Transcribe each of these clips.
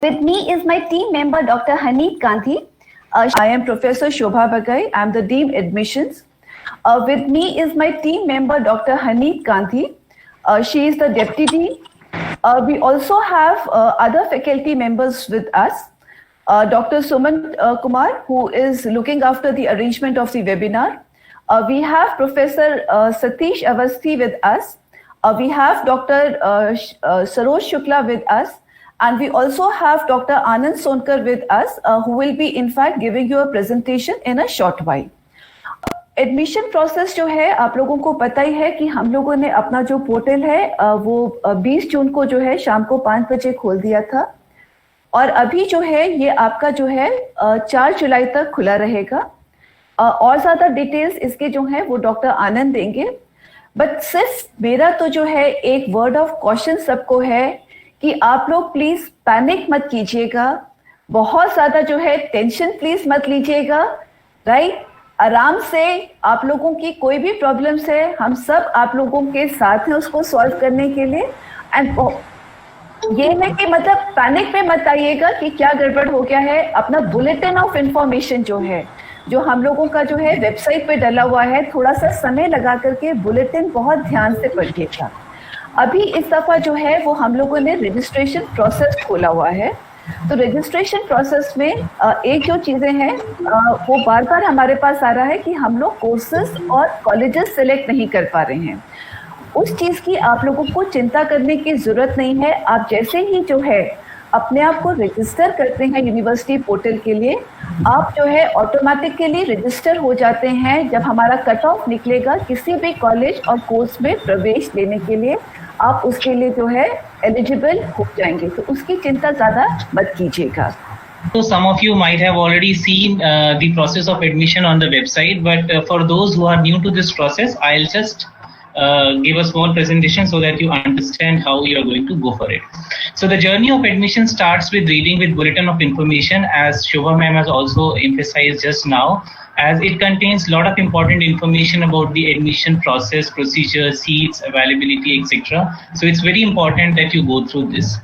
With me is my team member, Dr. Haneet Gandhi. I am Professor Shobha Bagai. I am the Dean Admissions. With me is my team member, Dr. Haneet Gandhi. She is the Deputy Dean. We also have other faculty members with us. Dr. Suman Kumar, who is looking after the arrangement of the webinar. We have Professor Satish Avasthi with us. We have Dr. Saroj Shukla with us. And we also have Dr. Anand Sonkar with us, who will be in fact giving you a presentation in a short while. Admission process जो है आप लोगों को पता ही है कि हम लोगों ने अपना जो पोर्टल है वो 20 जून को जो है शाम को 5 बजे खोल दिया था और अभी जो है ये आपका जो है 4 जुलाई तक खुला रहेगा। और ज़्यादा डिटेल्स इसके जो है वो डॉक्टर आनंद देंगे। बट सिर्फ मेरा तो जो है एक वर्ड ऑफ कॉशन सबको है कि आप लोग प्लीज पैनिक मत कीजिएगा, बहुत ज्यादा जो है टेंशन प्लीज मत लीजिएगा, राइट। आराम से आप लोगों की कोई भी प्रॉब्लम्स है हम सब आप लोगों के साथ हैं उसको सॉल्व करने के लिए। एंड ये है कि मतलब पैनिक में मत आइएगा कि क्या गड़बड़ हो गया है। अपना बुलेटिन ऑफ इंफॉर्मेशन जो है जो हम लोगों का जो है वेबसाइट पे डला हुआ है, थोड़ा सा समय लगा करके बुलेटिन बहुत ध्यान से पढ़िएगा। अभी इस दफा जो है वो हम लोगों ने रजिस्ट्रेशन प्रोसेस खोला हुआ है। तो रजिस्ट्रेशन प्रोसेस में एक जो चीजें हैं वो बार बार हमारे पास आ रहा है कि हम लोग कोर्सेज और कॉलेजेस सेलेक्ट नहीं कर पा रहे हैं। उस चीज की आप लोगों को चिंता करने की जरूरत नहीं है। आप जैसे ही जो है अपने आप को रजिस्टर करते हैं यूनिवर्सिटी पोर्टल के लिए, आप जो है ऑटोमेटिकली रजिस्टर हो जाते हैं। जब हमारा कट ऑफ निकलेगा किसी भी कॉलेज और कोर्स में प्रवेश लेने के लिए आप उसके लिए जो है एलिजिबल हो जाएंगे, तो उसकी चिंता ज्यादा मत कीजिएगा। So some of you might have already seen the process of admission on the website, but for those who are new to this process, I'll just give a small presentation so that you understand how you are going to go for it. So the journey of admission starts with reading with Bulletin of Information, as Shobha ma'am has also emphasized just now, as it contains a lot of important information about the admission process, procedure, seats, availability, etc. So it's very important that you go through this.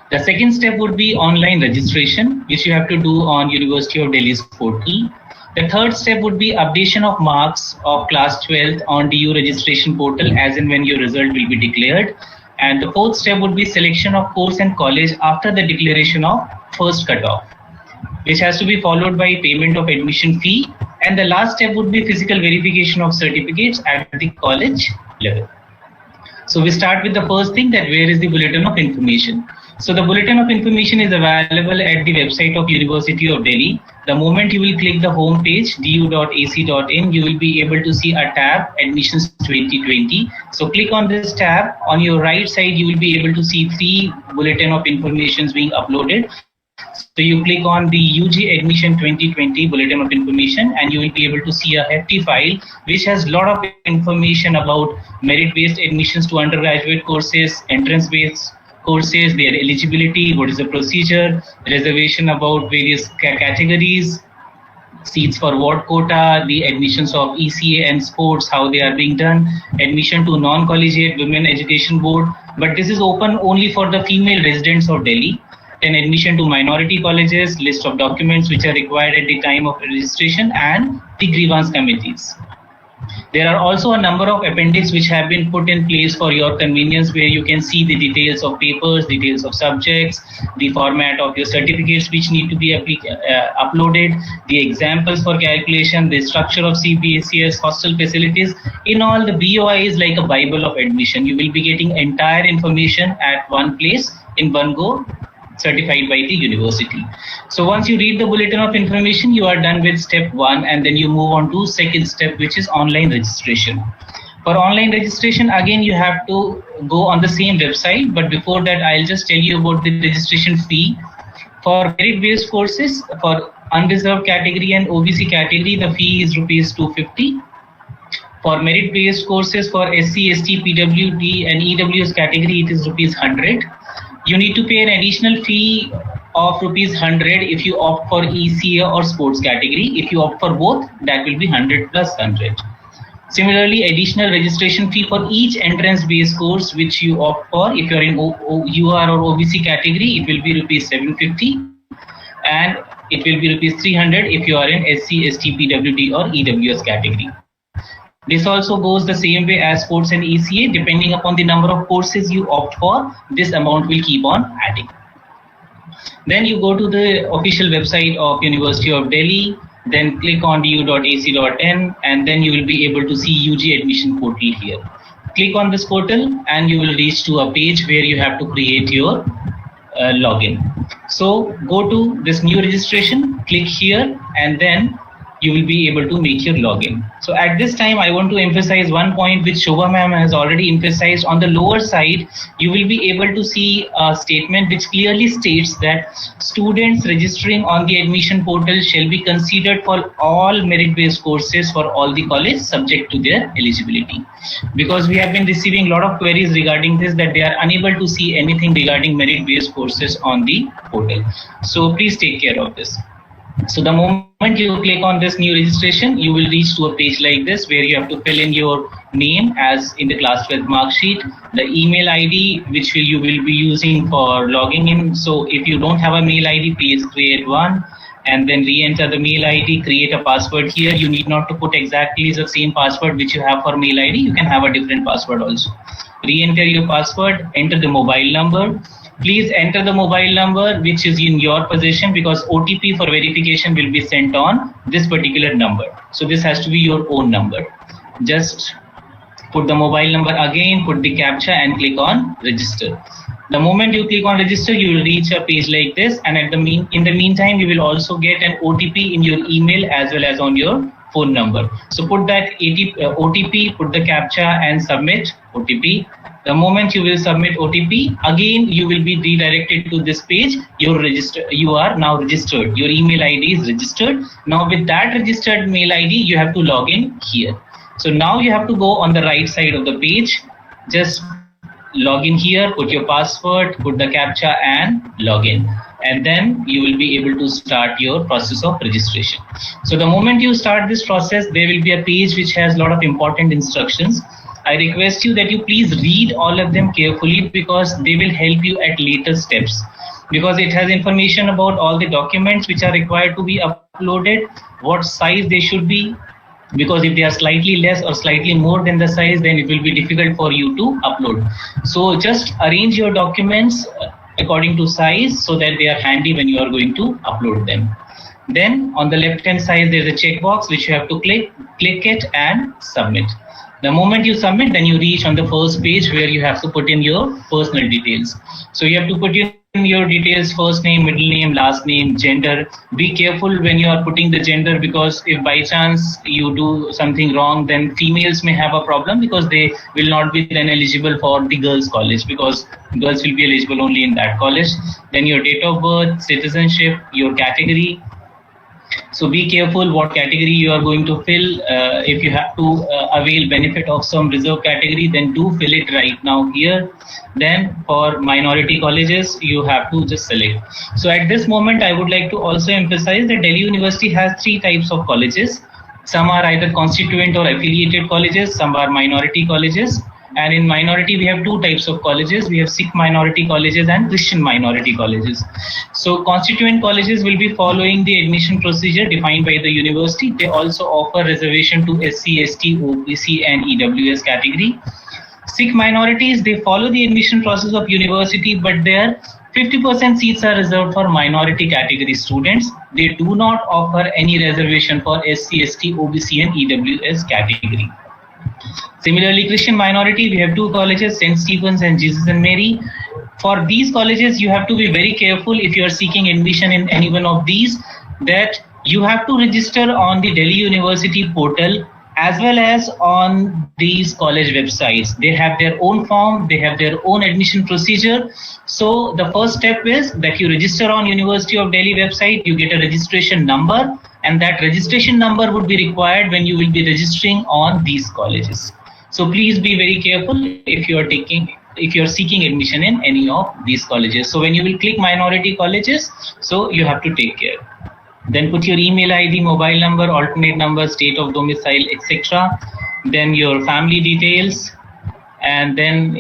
The second step would be online registration, which you have to do on University of Delhi's portal. The third step would be updation of marks of class 12th on DU registration portal as and when your result will be declared. And the fourth step would be selection of course and college after the declaration of first cutoff, which has to be followed by payment of admission fee. And the last step would be physical verification of certificates at the college level. So we start with the first thing, that where is the Bulletin of Information. So the Bulletin of Information is available at the website of University of Delhi. The moment you will click the home page du.ac.in, you will be able to see a tab, Admissions 2020. So click on this tab. On your right side, you will be able to see 3 Bulletin of Informations being uploaded. So you click on the UG Admission 2020 Bulletin of Information and you will be able to see a hefty file which has a lot of information about merit-based admissions to undergraduate courses, entrance-based courses, their eligibility, what is the procedure, reservation about various categories, seats for ward quota, the admissions of ECA and sports, how they are being done, admission to non-collegiate women education board, but this is open only for the female residents of Delhi. Then admission to minority colleges, list of documents which are required at the time of registration, and the grievance committees. There are also a number of appendix which have been put in place for your convenience, where you can see the details of papers, details of subjects, the format of your certificates which need to be uploaded, the examples for calculation, the structure of CBSES, hostel facilities. In all, the BOI is like a Bible of admission. You will be getting entire information at one place in one go, certified by the university. So once you read the Bulletin of Information, you are done with step 1, and then you move on to second step, which is online registration. For online registration, again, you have to go on the same website, but before that, I'll just tell you about the registration fee. For merit-based courses, for unreserved category and OBC category, the fee is rupees 250. For merit-based courses for SC, ST, PWD and EWS category, it is rupees 100. You need to pay an additional fee of rupees 100 if you opt for ECA or sports category. If you opt for both, that will be 100 plus 100. Similarly, additional registration fee for each entrance-based course which you opt for. If you are in UR or OBC category, it will be rupees 750, and it will be rupees 300 if you are in SC, ST, PWD or EWS category. This also goes the same way as sports and ECA. Depending upon the number of courses you opt for, this amount will keep on adding. Then you go to the official website of University of Delhi, then click on du.ac.in, and then you will be able to see UG admission portal here. Click on this portal and you will reach to a page where you have to create your login. So go to this new registration, click here, and then you will be able to make your login. So at this time, I want to emphasize one point which Shobha ma'am has already emphasized. On the lower side, you will be able to see a statement which clearly states that students registering on the admission portal shall be considered for all merit-based courses for all the college subject to their eligibility. Because we have been receiving a lot of queries regarding this, that they are unable to see anything regarding merit-based courses on the portal. So please take care of this. So the moment you click on this new registration, you will reach to a page like this where you have to fill in your name as in the class 12 mark sheet, the email ID which you will be using for logging in. So if you don't have a mail ID, please create one and then re-enter the mail ID, create a password here. You need not to put exactly the same password which you have for mail ID. You can have a different password also. Re-enter your password, enter the mobile number. Please enter the mobile number which is in your possession, because OTP for verification will be sent on this particular number. So this has to be your own number. Just put the mobile number again, put the CAPTCHA and click on register. The moment you click on register, you will reach a page like this, and in the meantime, you will also get an OTP in your email as well as on your phone number. So put that OTP, put the CAPTCHA and submit OTP. The moment you will submit OTP, again you will be redirected to this page. You are now registered. Your email ID is registered. Now with that registered mail ID, you have to log in here. So now you have to go on the right side of the page. Just log in here, put your password, put the CAPTCHA and log in. And then you will be able to start your process of registration. So the moment you start this process, there will be a page which has a lot of important instructions. I request you that you please read all of them carefully, because they will help you at later steps, because it has information about all the documents which are required to be uploaded, what size they should be, because if they are slightly less or slightly more than the size, then it will be difficult for you to upload. So just arrange your documents according to size so that they are handy when you are going to upload them. Then on the left hand side, there is a checkbox which you have to click it and submit. The moment you submit, then you reach on the first page where you have to put in your personal details. So you have to put in your details: first name, middle name, last name, gender. Be careful when you are putting the gender, because if by chance you do something wrong, then females may have a problem, because they will not be then eligible for the girls' college, because girls will be eligible only in that college. Then your date of birth, citizenship, your category. So be careful what category you are going to fill. If you have to avail benefit of some reserve category, then do fill it right now here. Then for minority colleges, you have to just select. So at this moment, I would like to also emphasize that Delhi University has 3 types of colleges. Some are either constituent or affiliated colleges, some are minority colleges. And in minority, we have 2 types of colleges. We have Sikh minority colleges and Christian minority colleges. So constituent colleges will be following the admission procedure defined by the university. They also offer reservation to SC, ST, OBC and EWS category. Sikh minorities, they follow the admission process of university, but their 50% seats are reserved for minority category students. They do not offer any reservation for SC, ST, OBC and EWS category. Similarly, Christian minority, we have 2 colleges, St. Stephen's and Jesus and Mary. For these colleges, you have to be very careful if you are seeking admission in any one of these, that you have to register on the Delhi University portal as well as on these college websites. They have their own form, they have their own admission procedure. So the first step is that you register on University of Delhi website, you get a registration number, and that registration number would be required when you will be registering on these colleges. So please be very careful if you are seeking admission in any of these colleges. So when you will click minority colleges, so you have to take care. Then put your email ID, mobile number, alternate number, state of domicile, etc. then your family details, and then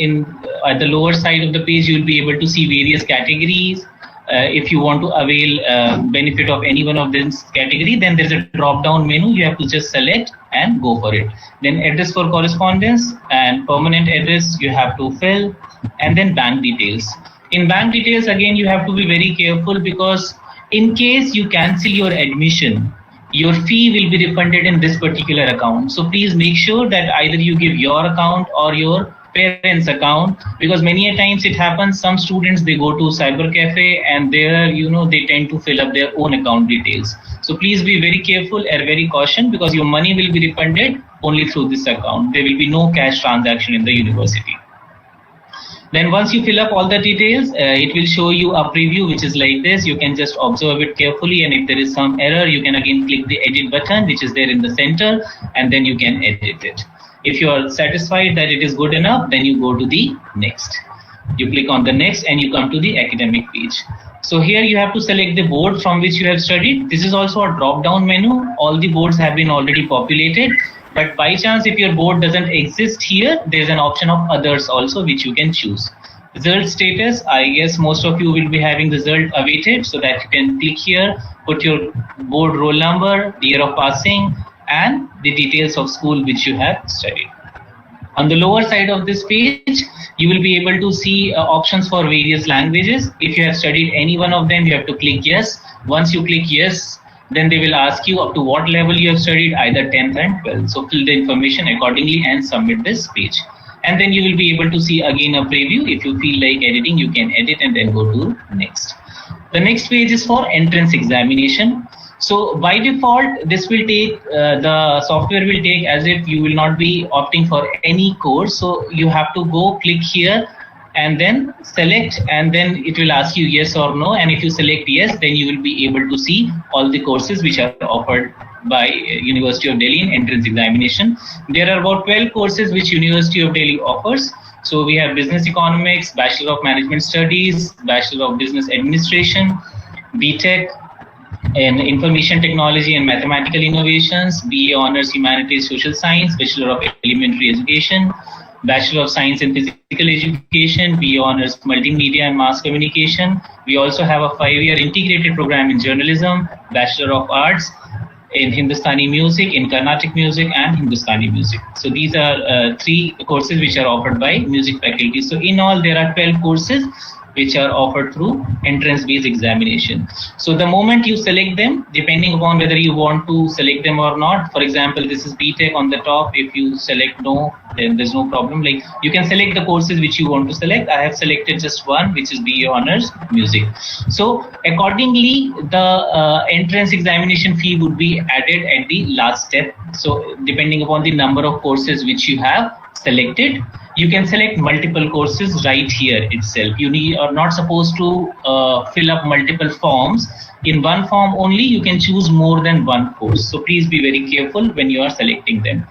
at the lower side of the page you will be able to see various categories. If you want to avail benefit of any one of this category, then there's a drop down menu. You have to just select and go for it. Then address for correspondence and permanent address you have to fill, and then bank details. In bank details, again, you have to be very careful, because in case you cancel your admission, your fee will be refunded in this particular account. So please make sure that either you give your account or your parents' account, because many a times it happens, some students, they go to cyber cafe and there, they tend to fill up their own account details. So please be very careful and very cautious, because your money will be refunded only through this account. There will be no cash transaction in the university. Then once you fill up all the details, it will show you a preview which is like this. You can just observe it carefully, and if there is some error, you can again click the edit button which is there in the center, and then you can edit it. If you are satisfied that it is good enough, then you go to the next. You click on the next and you come to the academic page. So here you have to select the board from which you have studied. This is also a drop down menu. All the boards have been already populated. But by chance, if your board doesn't exist here, there's an option of others also which you can choose. Result status, I guess most of you will be having result awaited, so that you can click here, put your board roll number, year of passing, and the details of school which you have studied. On the lower side of this page, you will be able to see options for various languages. If you have studied any one of them, you have to click yes. Once you click yes, then they will ask you up to what level you have studied, either 10th and 12th. So fill the information accordingly and submit this page. And then you will be able to see again a preview. If you feel like editing, you can edit and then go to next. The next page is for entrance examination. So by default, this will take, the software will take as if you will not be opting for any course. So you have to go click here and then select, and then it will ask you yes or no. And if you select yes, then you will be able to see all the courses which are offered by University of Delhi in entrance examination. There are about 12 courses which University of Delhi offers. So we have Business Economics, Bachelor of Management Studies, Bachelor of Business Administration, BTech in Information Technology and Mathematical Innovations, BA Honors Humanities Social Science, Bachelor of Elementary Education, Bachelor of Science in Physical Education, BA Honors Multimedia and Mass Communication. We also have a 5-year integrated program in journalism, Bachelor of Arts in Hindustani music, in Carnatic music and Hindustani music. So these are 3 courses which are offered by music faculty. So in all, there are 12 courses which are offered through entrance-based examination. So the moment you select them, depending upon whether you want to select them or not, for example, this is BTech on the top. If you select no, then there's no problem. Like, you can select the courses which you want to select. I have selected just one, which is BA Honors Music. So accordingly, the entrance examination fee would be added at the last step. So depending upon the number of courses which you have selected, you can select multiple courses right here itself. You are not supposed to fill up multiple forms. In one form only, you can choose more than one course. So please be very careful when you are selecting them.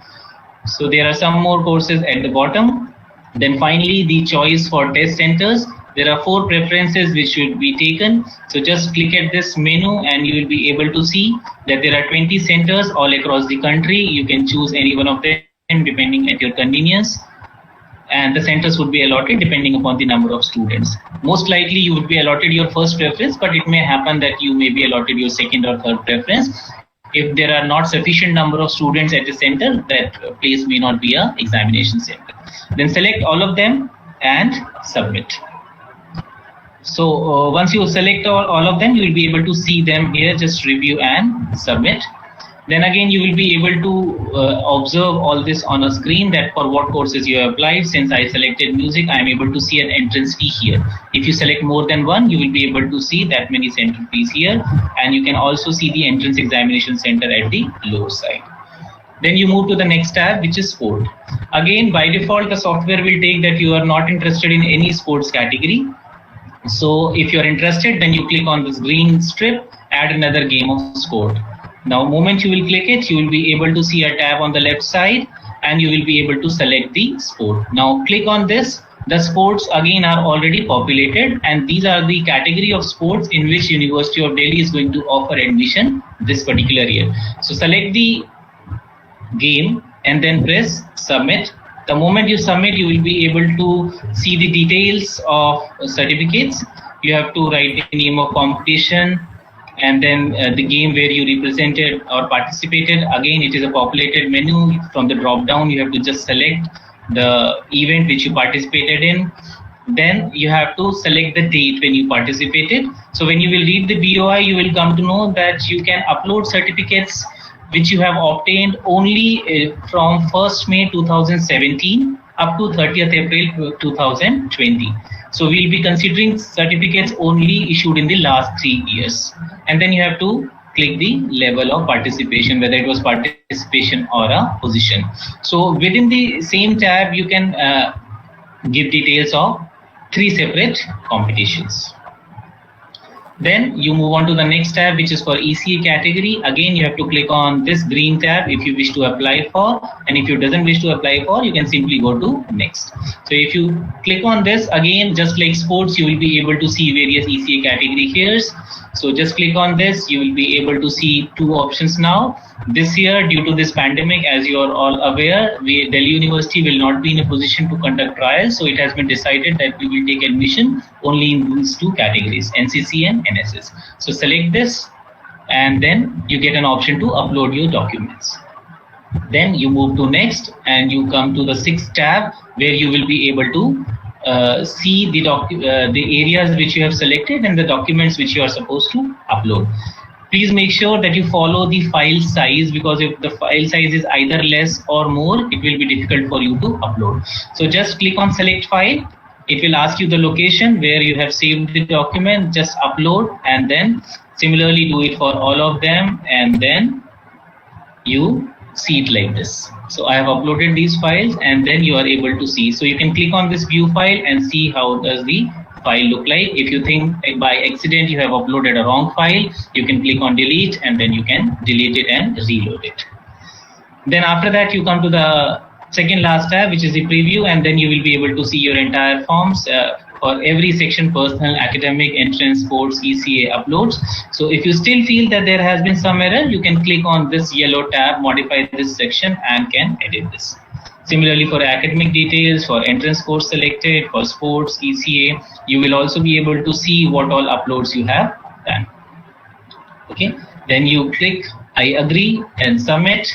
So there are some more courses at the bottom. Then finally, the choice for test centers. There are 4 preferences which should be taken. So just click at this menu and you will be able to see that there are 20 centers all across the country. You can choose any one of them depending at your convenience. And the centers would be allotted depending upon the number of students. Most likely you would be allotted your first preference, but it may happen that you may be allotted your second or third preference. If there are not sufficient number of students at the center, that place may not be an examination center. Then select all of them and submit. So once you select all of them, you will be able to see them here. Just review and submit. Then again, you will be able to observe all this on a screen, that for what courses you have applied. Since I selected music, I am able to see an entrance fee here. If you select more than one, you will be able to see that many center fees here. And you can also see the entrance examination center at the lower side. Then you move to the next tab, which is sport. Again, by default, the software will take that you are not interested in any sports category. So if you're interested, then you click on this green strip, add another game of sport. Now, moment you will click it, you will be able to see a tab on the left side and you will be able to select the sport. Now click on this. The sports again are already populated, and these are the category of sports in which University of Delhi is going to offer admission this particular year. So select the game and then press submit. The moment you submit, you will be able to see the details of certificates. You have to write the name of competition and then the game where you represented or participated. Again, it is a populated menu. From the drop down, you have to just select the event which you participated in. Then you have to select the date when you participated. So when you will read the BOI, you will come to know that you can upload certificates which you have obtained only from 1st May 2017 up to 30th April 2020. So we'll be considering certificates only issued in the last 3 years. And then you have to click the level of participation, whether it was participation or a position. So within the same tab, you can give details of 3 separate competitions. Then you move on to the next tab, which is for ECA category. Again, you have to click on this green tab if you wish to apply for, and if you doesn't wish to apply for, you can simply go to next. So if you click on this, again, just like sports, you will be able to see various ECA category here. So just click on this, you will be able to see 2 options now. This year, due to this pandemic, as you are all aware, Delhi University will not be in a position to conduct trials. So it has been decided that we will take admission only in these 2 categories, NCC and NSS. So select this, and then you get an option to upload your documents. Then you move to next, and you come to the 6th tab, where you will be able to see the areas which you have selected and the documents which you are supposed to upload. Please make sure that you follow the file size, because if the file size is either less or more, it will be difficult for you to upload. So just click on select file. It will ask you the location where you have saved the document. Just upload, and then similarly do it for all of them, and then you see it like this. So I have uploaded these files, and then you are able to see. So you can click on this view file and see how does the file look like. If you think by accident you have uploaded a wrong file, you can click on delete, and then you can delete it and reload it. Then after that, you come to the second last tab, which is the preview, and then you will be able to see your entire forms for every section: personal, academic, entrance, sports, ECA uploads. So if you still feel that there has been some error, you can click on this yellow tab, modify this section, and can edit this. Similarly, for academic details, for entrance course selected, for sports, ECA, you will also be able to see what all uploads you have done. Okay, then you click I agree and submit,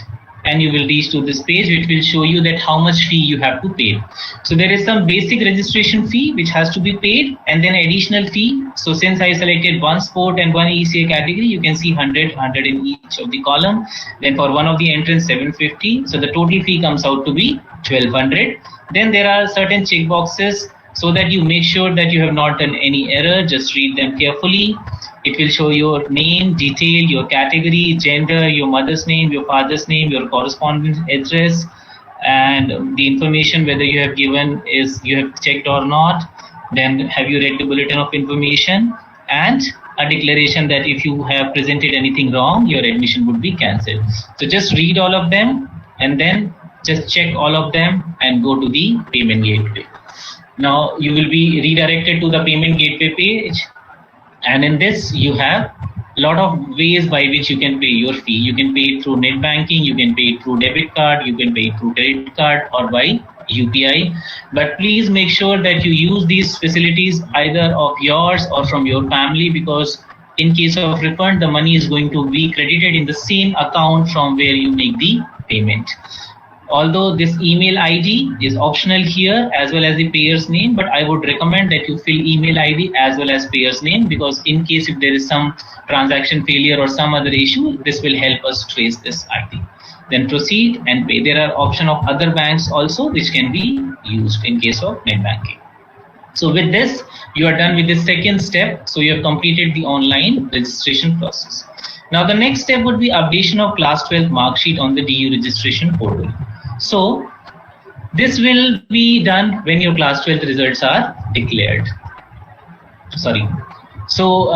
and you will reach to this page, which will show you that how much fee you have to pay. So there is some basic registration fee which has to be paid, and then additional fee. So since I selected 1 sport and 1 ECA category, you can see 100 in each of the column. Then for one of the entrance, 750. So the total fee comes out to be 1200. Then there are certain check boxes, so that you make sure that you have not done any error. Just read them carefully. It will show your name, detail, your category, gender, your mother's name, your father's name, your correspondence address, and the information whether you have given is you have checked or not. Then have you read the bulletin of information, and a declaration that if you have presented anything wrong, your admission would be cancelled. So just read all of them, and then just check all of them and go to the payment gateway. Now you will be redirected to the payment gateway page. And in this, you have a lot of ways by which you can pay your fee. You can pay it through net banking, you can pay it through debit card, you can pay it through credit card, or by UPI. But please make sure that you use these facilities either of yours or from your family, because in case of refund, the money is going to be credited in the same account from where you make the payment. Although this email ID is optional here, as well as the payer's name, but I would recommend that you fill email ID as well as payer's name, because in case if there is some transaction failure or some other issue, this will help us trace this ID. Then proceed and pay. There are option of other banks also which can be used in case of net banking. So with this, you are done with the second step. So you have completed the online registration process. Now the next step would be updation of class 12 mark sheet on the DU registration portal. So this will be done when your class 12 results are declared. Sorry. So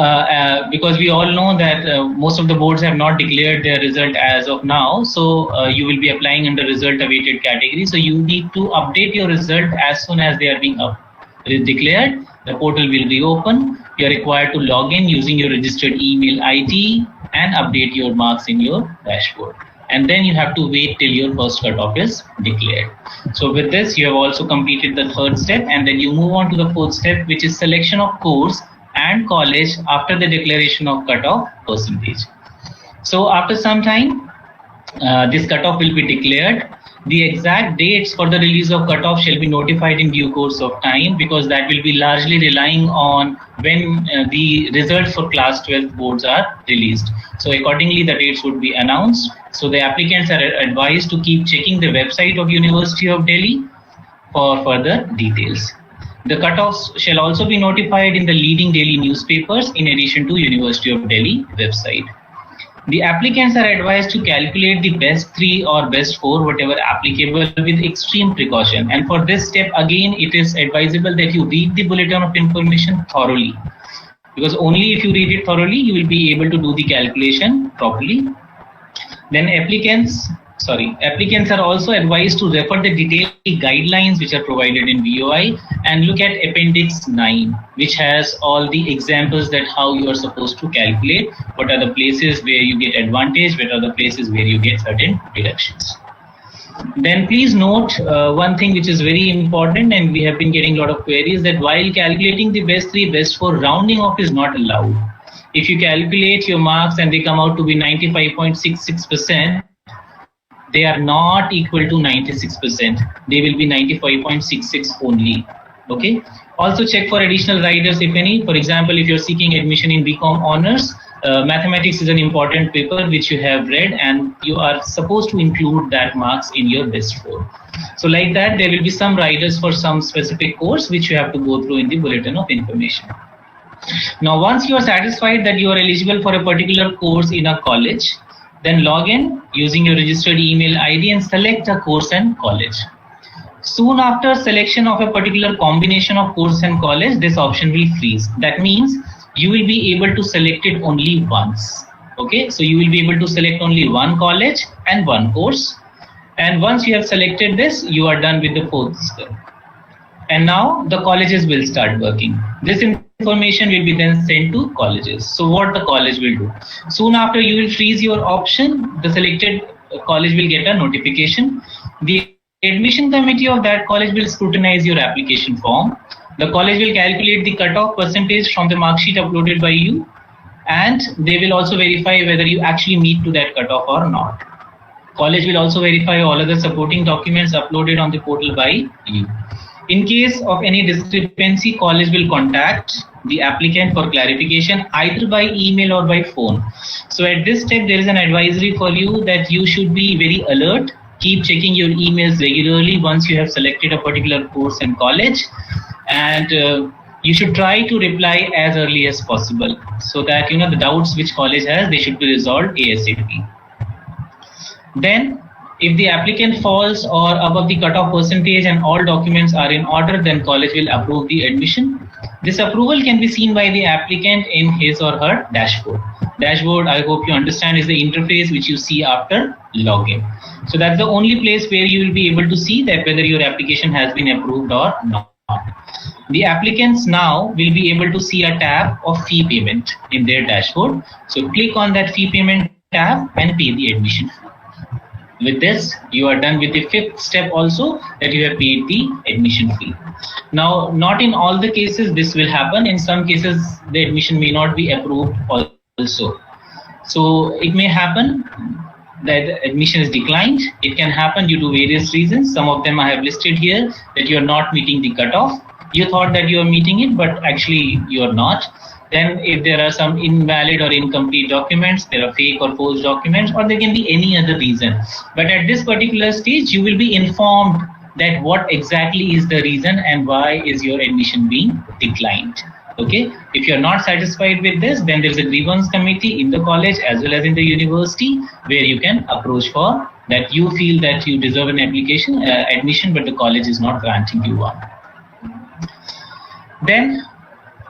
because we all know that most of the boards have not declared their result as of now. So you will be applying under result awaited category. So you need to update your result as soon as they are being declared. The portal will reopen. You are required to log in using your registered email ID and update your marks in your dashboard. and then you have to wait till your first cutoff is declared. So with this, you have also completed the third step, and then you move on to the fourth step, which is selection of course and college after the declaration of cutoff percentage. So after some time, this cutoff will be declared. The exact dates for the release of cutoff shall be notified in due course of time, because that will be largely relying on when the results for class 12 boards are released. So accordingly, the dates would be announced. So the applicants are advised to keep checking the website of University of Delhi for further details. The cutoffs shall also be notified in the leading daily newspapers in addition to University of Delhi website. The applicants are advised to calculate the best 3 or best 4, whatever applicable, with extreme precaution. And for this step, again, it is advisable that you read the Bulletin of Information thoroughly, because only if you read it thoroughly, you will be able to do the calculation properly. Then applicants are also advised to refer the detailed guidelines which are provided in VOI and look at Appendix 9, which has all the examples that how you are supposed to calculate, what are the places where you get advantage, what are the places where you get certain deductions. Then please note one thing which is very important, and we have been getting a lot of queries, that while calculating the best 3, best 4, rounding off is not allowed. If you calculate your marks and they come out to be 95.66%, they are not equal to 96%. They will be 95.66 only. Okay. Also check for additional riders if any. For example, if you're seeking admission in BCom honors, mathematics is an important paper which you have read, and you are supposed to include that marks in your best 4. So like that, there will be some riders for some specific course which you have to go through in the Bulletin of Information. Now, once you are satisfied that you are eligible for a particular course in a college, then log in using your registered email ID and select a course and college. Soon after selection of a particular combination of course and college, this option will freeze. That means you will be able to select it only once. Okay, so you will be able to select only one college and one course. And once you have selected this, you are done with the fourth step. And now the colleges will start working. This information will be then sent to colleges. So what the college will do? Soon after you will freeze your option, the selected college will get a notification. The admission committee of that college will scrutinize your application form. The college will calculate the cutoff percentage from the mark sheet uploaded by you, and they will also verify whether you actually meet to that cutoff or not. College will also verify all other supporting documents uploaded on the portal by you. In case of any discrepancy, college will contact the applicant for clarification either by email or by phone. So at this step, there is an advisory for you that you should be very alert. Keep checking your emails regularly once you have selected a particular course and college, and you should try to reply as early as possible so that the doubts which college has, they should be resolved ASAP. Then if the applicant falls or above the cutoff percentage and all documents are in order, then college will approve the admission. This approval can be seen by the applicant in his or her dashboard. Dashboard, I hope you understand, is the interface which you see after login. So that's the only place where you will be able to see that whether your application has been approved or not. The applicants now will be able to see a tab of fee payment in their dashboard. So click on that fee payment tab and pay the admission fee. With this, you are done with the fifth step also, that you have paid the admission fee. Now, not in all the cases this will happen. In some cases, the admission may not be approved also. So it may happen that admission is declined. It can happen due to various reasons. Some of them I have listed here, that you are not meeting the cutoff. You thought that you are meeting it, but actually you are not. Then if there are some invalid or incomplete documents, there are fake or false documents, or there can be any other reason. But at this particular stage, you will be informed that what exactly is the reason and why is your admission being declined. Okay, if you are not satisfied with this, then there is a grievance committee in the college as well as in the university where you can approach for that you feel that you deserve an admission, but the college is not granting you one. Then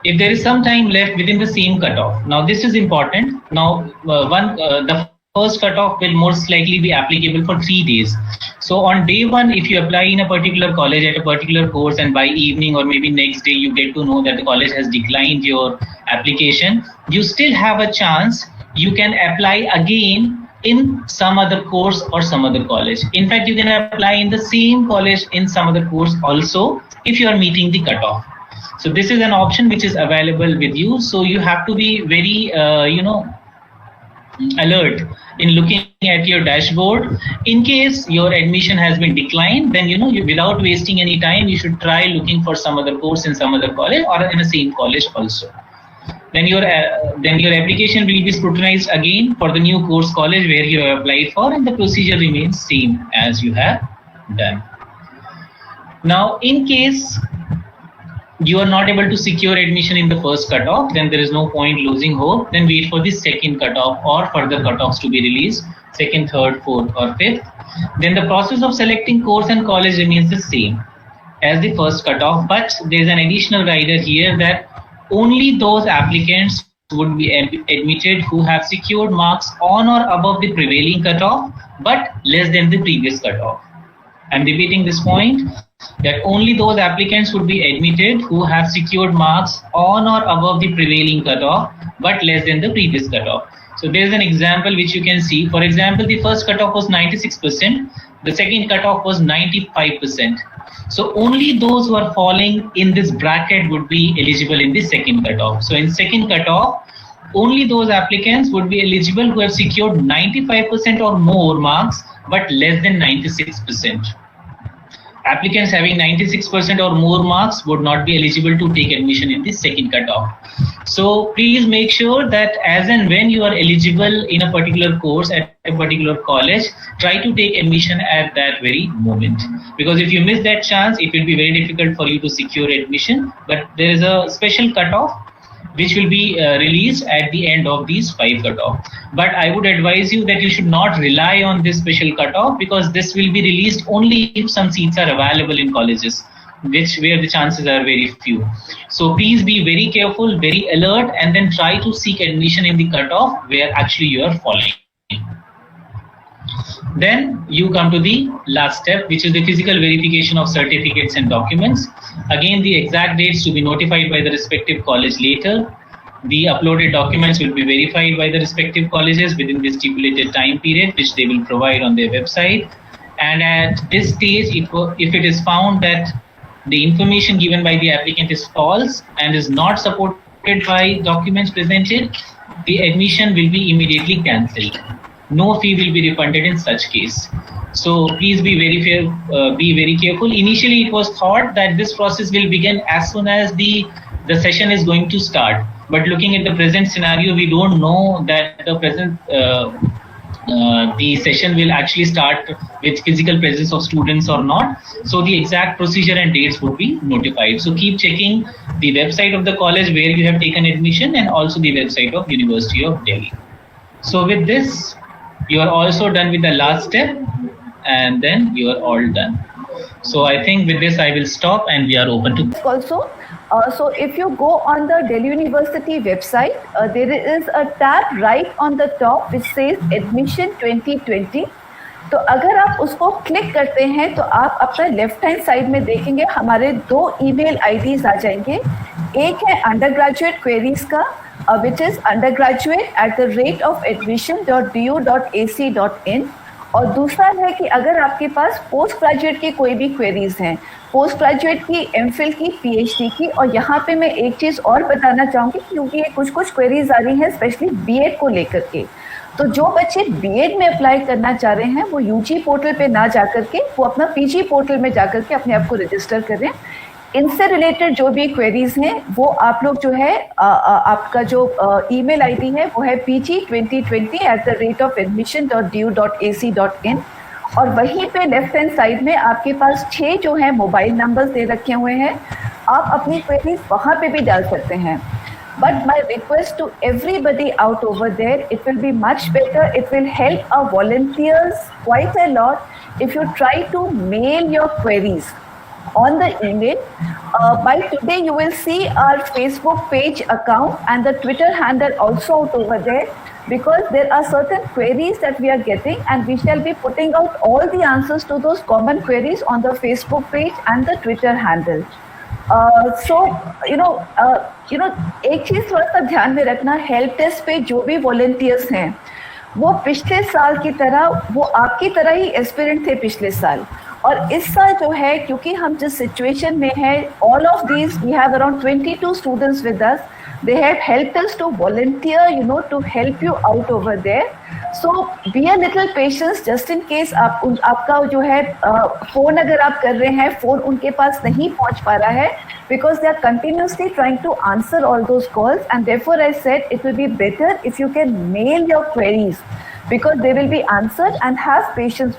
if there is some time left within the same cutoff, now this is important. Now the first cutoff will most likely be applicable for 3 days. So on day 1, if you apply in a particular college at a particular course and by evening or maybe next day you get to know that the college has declined your application, you still have a chance. You can apply again in some other course or some other college. In fact, you can apply in the same college in some other course also if you are meeting the cutoff. So this is an option which is available with you. So you have to be very, alert in looking at your dashboard. In case your admission has been declined, then without wasting any time, you should try looking for some other course in some other college or in the same college also. Then your application will be scrutinized again for the new course college where you have applied for, and the procedure remains same as you have done. Now, in case you are not able to secure admission in the first cutoff, then there is no point losing hope. Then wait for the second cutoff or further cutoffs to be released, second, third, fourth, or fifth. Then the process of selecting course and college remains the same as the first cutoff, but there is an additional rider here that only those applicants would be admitted who have secured marks on or above the prevailing cutoff, but less than the previous cutoff. I'm repeating this point, that only those applicants would be admitted who have secured marks on or above the prevailing cutoff, but less than the previous cutoff. So there's an example which you can see. For example, the first cutoff was 96%, the second cutoff was 95%. So only those who are falling in this bracket would be eligible in the second cutoff. So in second cutoff, only those applicants would be eligible who have secured 95% or more marks, but less than 96%. Applicants having 96% or more marks would not be eligible to take admission in the second cutoff. So please make sure that as and when you are eligible in a particular course at a particular college, try to take admission at that very moment. Because if you miss that chance, it will be very difficult for you to secure admission. But there is a special cutoff which will be released at the end of these 5 cutoff. But I would advise you that you should not rely on this special cutoff, because this will be released only if some seats are available in colleges, where the chances are very few. So please be very careful, very alert, and then try to seek admission in the cutoff where actually you are falling. Then you come to the last step, which is the physical verification of certificates and documents. Again, the exact dates to be notified by the respective college later. The uploaded documents will be verified by the respective colleges within the stipulated time period, which they will provide on their website. And at this stage, if it is found that the information given by the applicant is false and is not supported by documents presented, the admission will be immediately cancelled. No fee will be refunded in such case. So please be very careful. Initially, it was thought that this process will begin as soon as the session is going to start. But looking at the present scenario, we don't know that the session will actually start with physical presence of students or not. So the exact procedure and dates would be notified. So keep checking the website of the college where you have taken admission, and also the website of University of Delhi. So with this, you are also done with the last step, and then you are all done. So I think with this I will stop, and we are open to also. So if you go on the Delhi University website, there is a tab right on the top which says Admission 2020. तो अगर आप उसको click करते हैं तो आप अपना left hand side में देखेंगे हमारे 2 ईमेल आईडीज आ जाएंगे. एक है अंडरग्रेजुएट क्वेरीज का, which is undergraduate@admission.du.ac.in, और दूसरा है कि अगर आपके पास पोस्ट ग्रेजुएट की कोई भी क्वेरीज हैं, पोस्ट ग्रेजुएट की, एमफिल की, पीएचडी की. और यहाँ पे मैं एक चीज़ और बताना चाहूँगी, क्योंकि ये कुछ क्वेरीज आ रही हैं स्पेशली बीएड को लेकर के. तो जो बच्चे बीएड में अप्लाई करना चाह रहे हैं वो यूजी पोर्टल पे ना जाकर के वो अपना पीजी पोर्टल में जाकर के अपने आप को रजिस्टर करें. इनसे रिलेटेड जो भी क्वेरीज हैं वो आप लोग जो है आपका जो ईमेल आईडी है वो है pg2020@admission.du.ac.in, और वहीं पे लेफ्ट हैंड साइड में आपके पास 6 जो है मोबाइल नंबर्स दे रखे हुए हैं. आप अपनी क्वेरीज वहाँ पे भी डाल सकते हैं. But my request to everybody out over there, it will be much better, it will help our volunteers quite a lot if you try to mail your queries on the email. By today you will see our Facebook page account and the Twitter handle also out over there, because there are certain queries that we are getting, and we shall be putting out all the answers to those common queries on the Facebook page and the Twitter handle. So एक चीज थोड़ा सा ध्यान में रखना, help desk पे जो भी वॉलंटियर्स हैं वो पिछले साल की तरह, वो आपकी तरह ही एस्पिरेंट थे पिछले साल, और इस साल जो है क्योंकि हम जिस सिचुएशन में है, all of these we have around 22 students with us. They have helped us to volunteer, to help you out over there. So be a little patient just in case आपका जो है फोन अगर आप कर रहे हैं, फोन उनके पास नहीं पहुंच पा रहा है, because they are continuously trying to answer all those calls, and therefore I said it will be better if you can mail your queries, because they will be answered, and have patience.